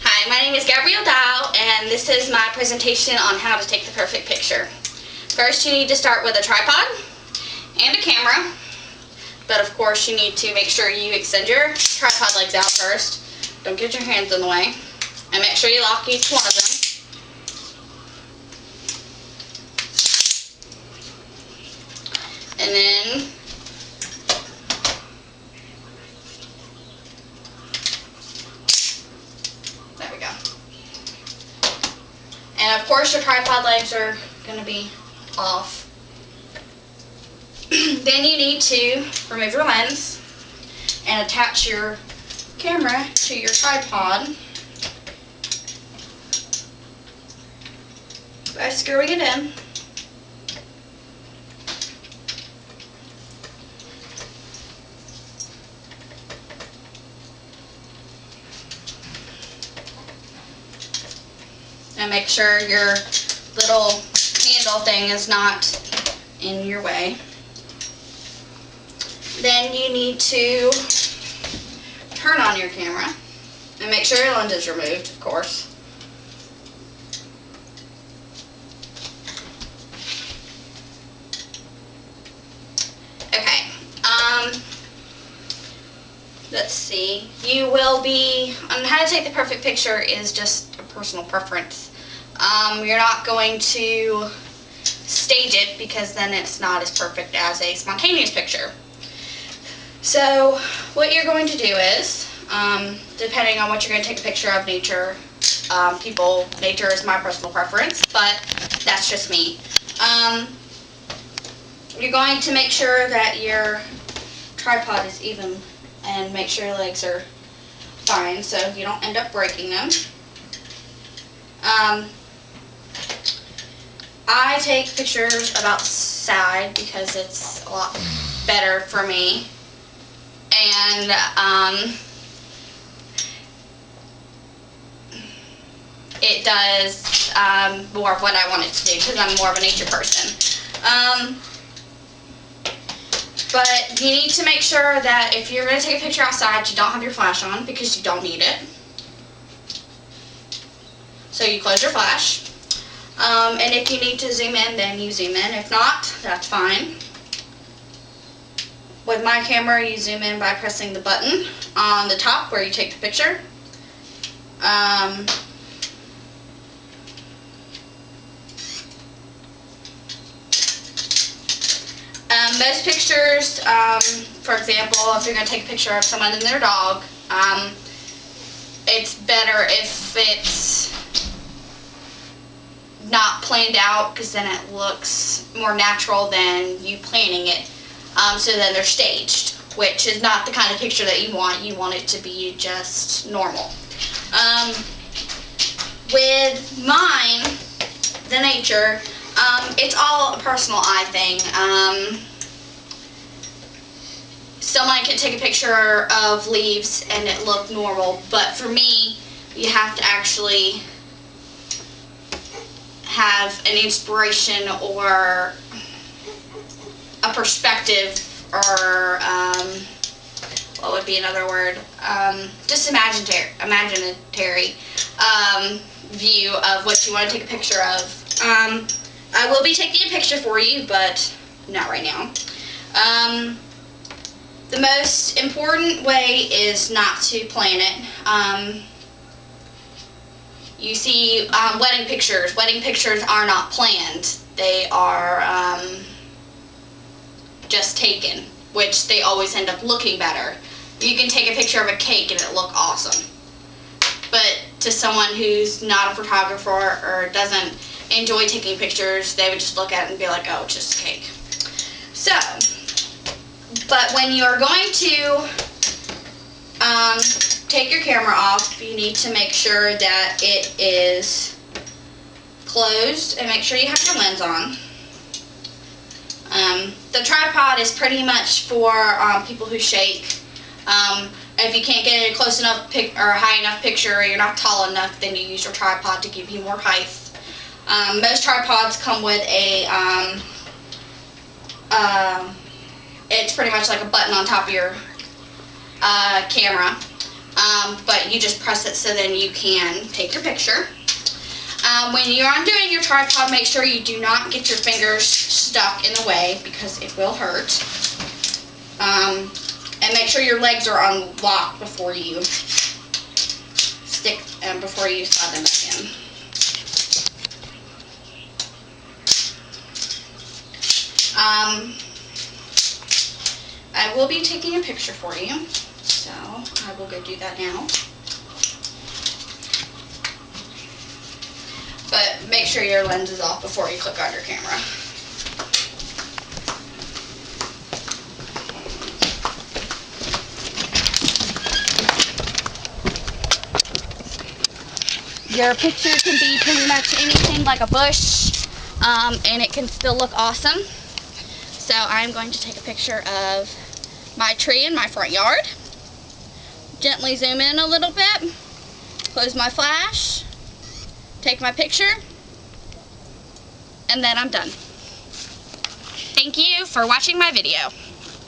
Hi, my name is Gabrielle Dow, and this is my presentation on how to take the perfect picture. First, you need to start with a tripod and a camera, but of course you need to make sure you extend your tripod legs out first. Don't get your hands in the way, and make sure you lock each one of them. And then there we go. And of course your tripod legs are going to be off. Then you need to remove your lens and attach your camera to your tripod by screwing it in. And make sure your little handle thing is not in your way. Then you need to turn on your camera and make sure your lens is removed, of course. Okay, let's see. You will be, how to take the perfect picture is just a personal preference. You're not going to stage it because then it's not as perfect as a spontaneous picture. So what you're going to do is, depending on what you're going to take a picture of, nature, nature is my personal preference, but that's just me. You're going to make sure that your tripod is even and make sure your legs are fine so you don't end up breaking them. I take pictures about the side because it's a lot better for me, and it does more of what I want it to do because I'm more of a nature person. But you need to make sure that if you're going to take a picture outside, you don't have your flash on because you don't need it. So you close your flash. And if you need to zoom in, then you zoom in. If not, that's fine. With my camera, you zoom in by pressing the button on the top where you take the picture. Most pictures, for example, if you're going to take a picture of someone and their dog, it's better if it's not planned out because then it looks more natural than you planning it. So then they're staged, which is not the kind of picture that you want. You want it to be just normal. With mine, the nature, it's all a personal eye thing. Someone can take a picture of leaves and it look normal, but for me, you have to actually have an inspiration or a perspective or what would be another word? Just imaginary view of what you want to take a picture of. I will be taking a picture for you, but not right now. The most important way is not to plan it. You see, wedding pictures. Wedding pictures are not planned. They are just taken, which they always end up looking better. You can take a picture of a cake and it look awesome. But to someone who's not a photographer or doesn't enjoy taking pictures, they would just look at it and be like, oh, it's just a cake. So, but when you're going to take your camera off, you need to make sure that it is closed and make sure you have your lens on. The tripod is pretty much for people who shake. If you can't get a close enough or high enough picture, or you're not tall enough, then you use your tripod to give you more height. Most tripods come with a it's pretty much like a button on top of your camera, but you just press it so then you can take your picture. When you're undoing your tripod, make sure you do not get your fingers stuck in the way because it will hurt. And make sure your legs are on lock before you before you slide them back in. I will be taking a picture for you, so I will go do that now. But make sure your lens is off before you click on your camera. Your picture can be pretty much anything like a bush, and it can still look awesome. So I'm going to take a picture of my tree in my front yard. Gently zoom in a little bit, close my flash, take my picture, and then I'm done. Thank you for watching my video.